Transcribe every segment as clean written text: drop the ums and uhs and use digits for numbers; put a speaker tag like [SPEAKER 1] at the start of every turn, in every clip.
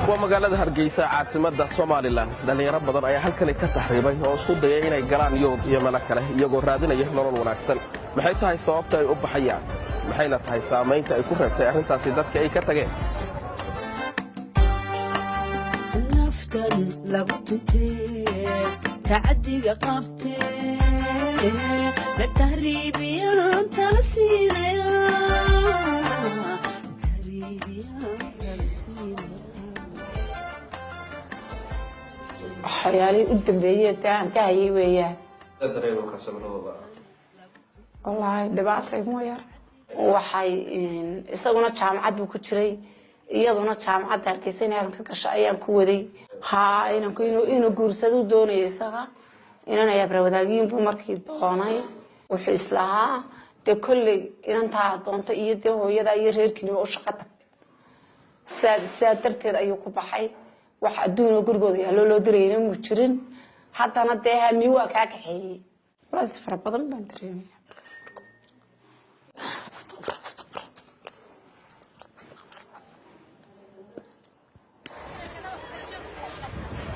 [SPEAKER 1] ومقالة هرقيسة عاصمة سوماليلاند dhalinyaro badan ayaa halkan ka taxriibay oo isku dayay inay galaan Yurub iyo meelo kale iyagoo raadinaya nolol wanaagsan maxay tahay sababta ay u baxayaan maxayna tahay saameynta ay ku reebtay arrintaasi dadka ay ka tageen
[SPEAKER 2] naftan lagu tuntee tacadiga qabtee la tahriibiyaan tala siinayaan
[SPEAKER 3] حيالي قدام بيت عن كهي وياه
[SPEAKER 1] تدريبك كسبنا
[SPEAKER 3] والله دبعتي مو يار waxay isaguna jaamacad buu ku jiray iyaduna jaamacad hargeysa halka ka shaqeeyaan ku waday inuu guursado doonayay isaga inaan ay barwadaagin buu markii doonay wuxuu islahaa de kulli inantaa doonto iyo de hooyada iyo reerkiina u shaqo tagtay saad darteed ayuu ku baxay wax adduun oo gurigooda yaalo loo dirayna mu jirin haddana dee hami waa ka kaxeeyay walaas fara badan baan dareemay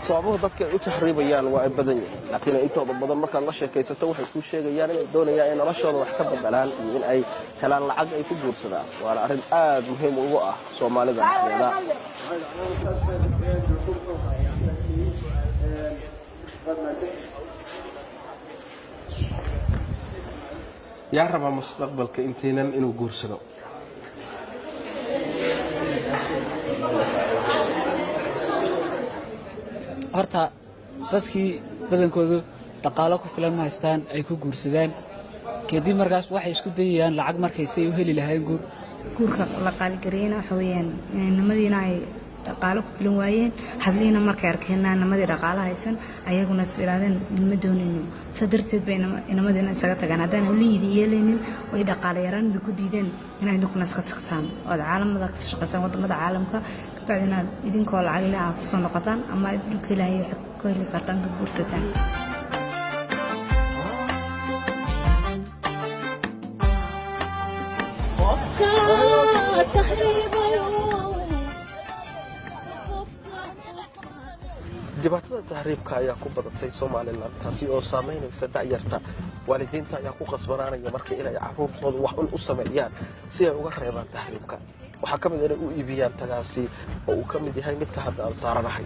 [SPEAKER 1] sababuhu dadka ay u taxriibayaan waa ay badan yihiin laakiin intooda badan marka la sheekaysato waxay ku sheegayaan inay doonayaan in noloshooda wax ka bedelaan iyo in ay helaan lacag ay ku guursadaan waana arrin aad muhiim ugu ah Soomaalida dhexdeeda yaa raba mustaqbalka inteenan inuu guursado
[SPEAKER 4] horta dadkii badankoodu dhaqaalo ku filan ma haystaan ay ku guursadaan kadib markaas waxay isku dayayaan lacag markay say u heli lahaayeen
[SPEAKER 5] guurka la qaaligareeyna waxa weeyaan nimadiina ay dhaqaalo ku filan waayeen habliina markay arkeen nimadii dhaqaalo haysan ayaguna isiraadeen ma doonayno sadarteed bay nimadina isaga tagaan hadaan hawliidii yeelaynin way dhaqaale yaraan ku diideen inay dadku iska tagtaan oo caalamada ka shaqeysan wadamada caalamka بعدين يدين كل عائلة عطسون نقطان أما كلها يحكوا اللي قطان كبورستان
[SPEAKER 1] dhibaatada tahriibka ayaa ku badatay Soomaaliland taasi oo saameynaysa da'yarta waalidiinta ayaa ku qasbanaanaya markii inay carruurtooda wax u sameeyaan si ay uga reebaan tahriibka waxa kamid ah u iibiyaan tagaasi oo uu kamid yahay midka hadda aan saaranahay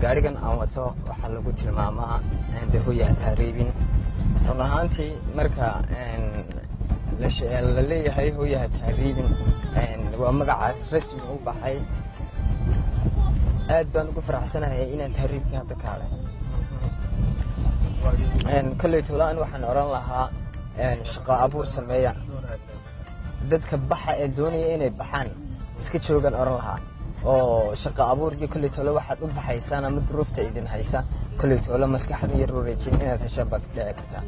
[SPEAKER 6] gaarigan aan wato waxa lagu tilmaamaa hooyaha tahriibin run ahaantii marka la leeyahay hooyaha tahriibin waa magaca rasmi u baxay aad baan ugu faraxsanahay inaan tahriibkii hadda ka hadhay kolley tuulaan waxaan oran lahaa shaqo abuur sameeya dadka baxa ee doonaya inay baxaan iska joogan oran lahaa oo shaqo abuurkii kolley tolo waxaad u baxaysaan ama duruufta idin haysa kolley tolo maskaxda iyo wareejin inaad heshaan baad dhici kartaa